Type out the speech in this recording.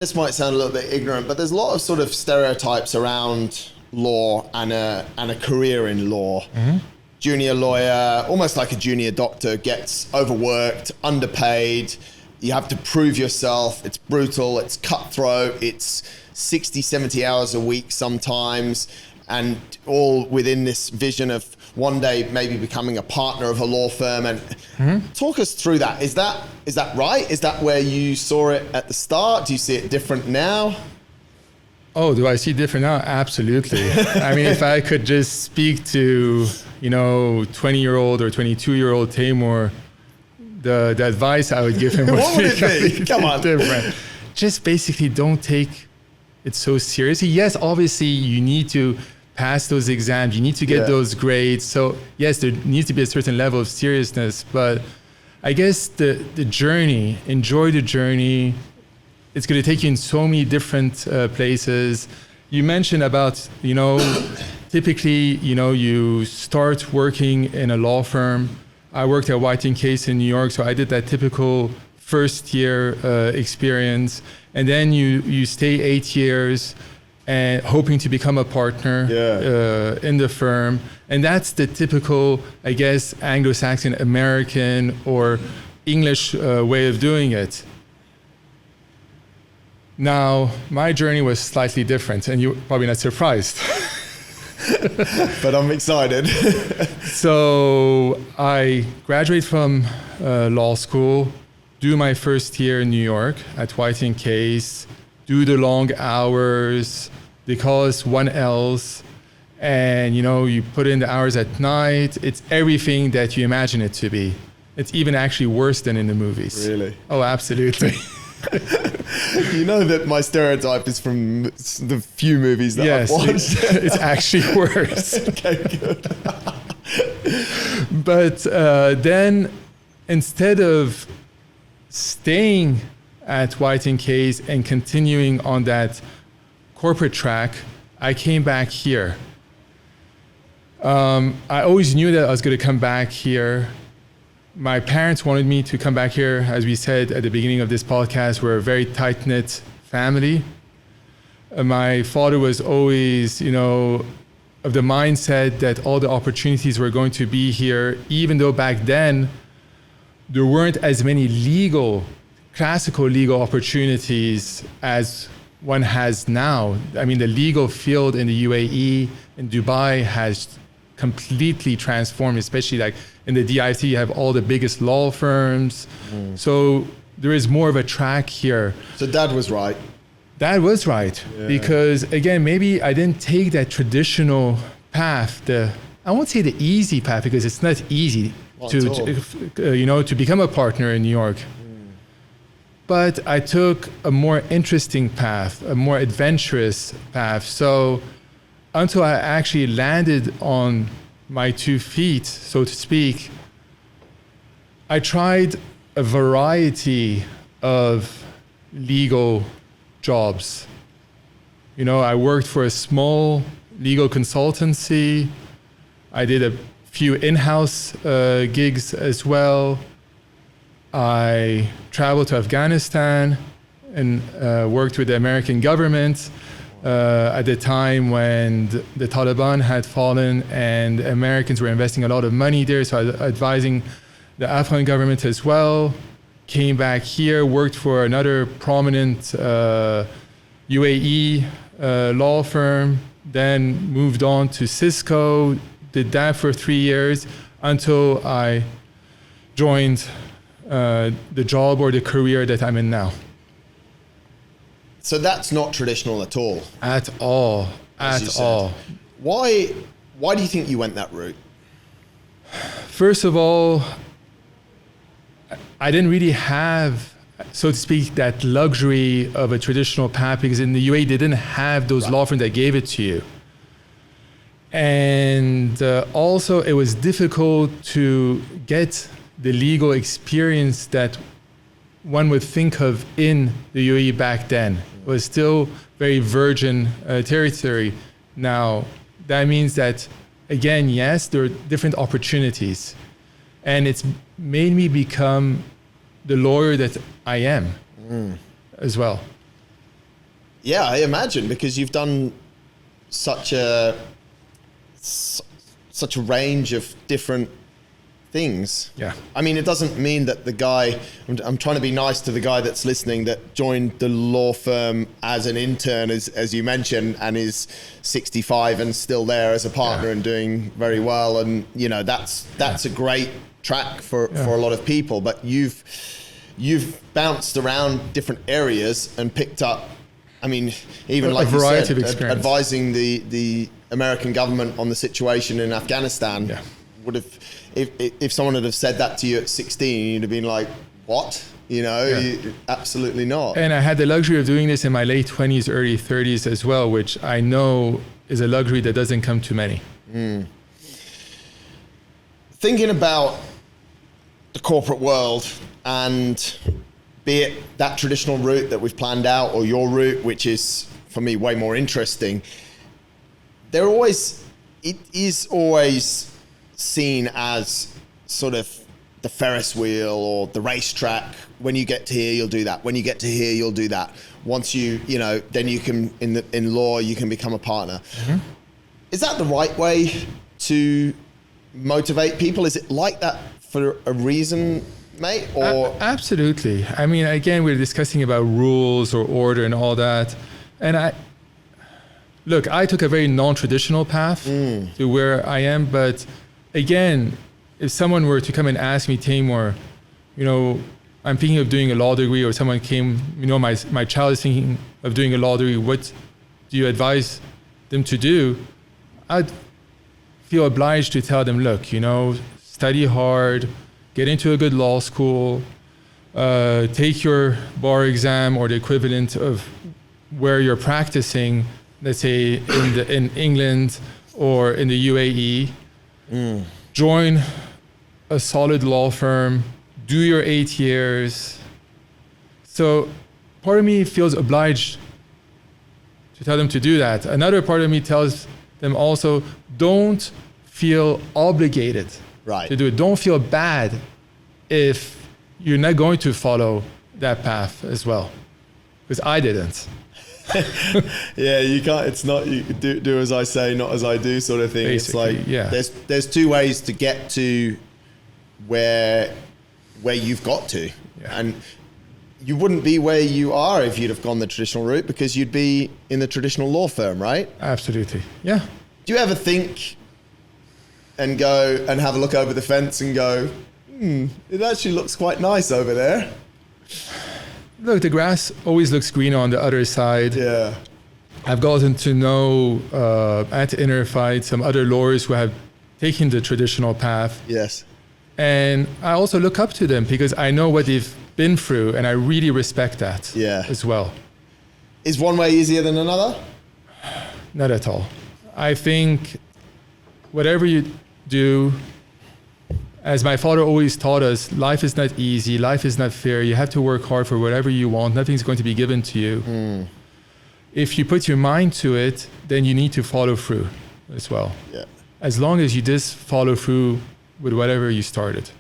This might sound a little bit ignorant, but there's a lot of sort of stereotypes around law and a career in law. Mm-hmm. Junior lawyer, almost like a junior doctor, gets overworked, underpaid. You have to prove yourself. It's brutal. It's cutthroat. It's 60, 70 hours a week sometimes, and all within this vision of one day maybe becoming a partner of a law firm. And talk us through that. Is that right? Is that where you saw it at the start? Do you see it different now? Oh, do I see it different now? Absolutely. I mean, if I could just speak to, 20-year-old or 22-year-old Teymour, the advice I would give him what would it be? Come on. Different. Just basically don't take it so seriously. Yes, obviously you need to pass those exams, you need to get those grades. So yes, there needs to be a certain level of seriousness, but I guess the journey, enjoy the journey. It's going to take you in so many different places. You mentioned about, typically, you start working in a law firm. I worked at White & Case in New York, so I did that typical first year experience. And then you stay 8 years and hoping to become a partner in the firm. And that's the typical, I guess, Anglo-Saxon, American, or English way of doing it. Now, my journey was slightly different, and you're probably not surprised. But I'm excited. So I graduated from law school, do my first year in New York at White & Case, do the long hours. They call us 1Ls, and you put in the hours at night. It's everything that you imagine it to be. It's even actually worse than in the movies. Really? Oh, absolutely. You know that my stereotype is from the few movies that I've watched. It's actually worse. Okay, good. But then instead of staying at White & Case and continuing on that corporate track, I came back here. I always knew that I was going to come back here. My parents wanted me to come back here. As we said at the beginning of this podcast, we're a very tight-knit family. My father was always, of the mindset that all the opportunities were going to be here, even though back then there weren't as many classical legal opportunities as one has now. I mean, the legal field in the UAE and Dubai has completely transformed, especially like in the DIC, you have all the biggest law firms. So there is more of a track here. So Dad was right. That was right. Yeah. Because again, maybe I didn't take that traditional path, I won't say the easy path, because it's not easy to become a partner in New York. But I took a more interesting path, a more adventurous path. So until I actually landed on my 2 feet, so to speak, I tried a variety of legal jobs. I worked for a small legal consultancy. I did a few in-house gigs as well. I traveled to Afghanistan and worked with the American government at the time when the Taliban had fallen and Americans were investing a lot of money there. So I was advising the Afghan government as well. Came back here, worked for another prominent UAE law firm, then moved on to Cisco, did that for 3 years until I joined the job or the career that I'm in now. So that's not traditional at all. At all. At all. Why do you think you went that route? First of all, I didn't really have, so to speak, that luxury of a traditional path, because in the UAE they didn't have those law firms that gave it to you. And also it was difficult to get the legal experience that one would think of in the UAE back then. It was still very virgin territory. Now, that means that, again, yes, there are different opportunities. And it's made me become the lawyer that I am as well. Yeah, I imagine, because you've done such a range of different things. Yeah. I mean, it doesn't mean that the guy, I'm trying to be nice to the guy that's listening that joined the law firm as an intern, as you mentioned, and is 65 and still there as a partner and doing very well. And, you know, that's a great track for a lot of people. But you've bounced around different areas and picked up, I mean, even like a variety you of said, experience. Advising the American government on the situation in Afghanistan. Yeah. Would have, if someone had have said that to you at 16, you'd have been like, what? You know, absolutely not. And I had the luxury of doing this in my late 20s, early 30s as well, which I know is a luxury that doesn't come to many. Thinking about the corporate world, and be it that traditional route that we've planned out or your route, which is for me way more interesting, it is always seen as sort of the Ferris wheel or the racetrack. When you get to here, you'll do that. When you get to here, you'll do that. Once you know, then you can, in law, you can become a partner. Mm-hmm. Is that the right way to motivate people? Is it like that for a reason, mate? Or absolutely. I mean, again, we're discussing about rules or order and all that. And I took a very non-traditional path to where I am, but again, if someone were to come and ask me, Teymour, you know, I'm thinking of doing a law degree, or someone came, you know, my child is thinking of doing a law degree, what do you advise them to do? I'd feel obliged to tell them, look, you know, study hard, get into a good law school, take your bar exam or the equivalent of where you're practicing, let's say in England or in the UAE. Join a solid law firm, do your 8 years. So part of me feels obliged to tell them to do that. Another part of me tells them also, don't feel obligated to do it. Don't feel bad if you're not going to follow that path as well, because I didn't. Yeah, you can't. It's not you do as I say, not as I do, sort of thing. Basically, it's like there's two ways to get to where you've got to, and you wouldn't be where you are if you'd have gone the traditional route, because you'd be in the traditional law firm, right? Absolutely, yeah. Do you ever think and go and have a look over the fence and go, it actually looks quite nice over there? Look, the grass always looks greener on the other side. Yeah. I've gotten to know at InnerFight some other lawyers who have taken the traditional path. Yes. And I also look up to them because I know what they've been through, and I really respect that as well. Is one way easier than another? Not at all. I think whatever you do, as my father always taught us, life is not easy, life is not fair. You have to work hard for whatever you want. Nothing's going to be given to you. If you put your mind to it, then you need to follow through as well. Yeah. As long as you just follow through with whatever you started.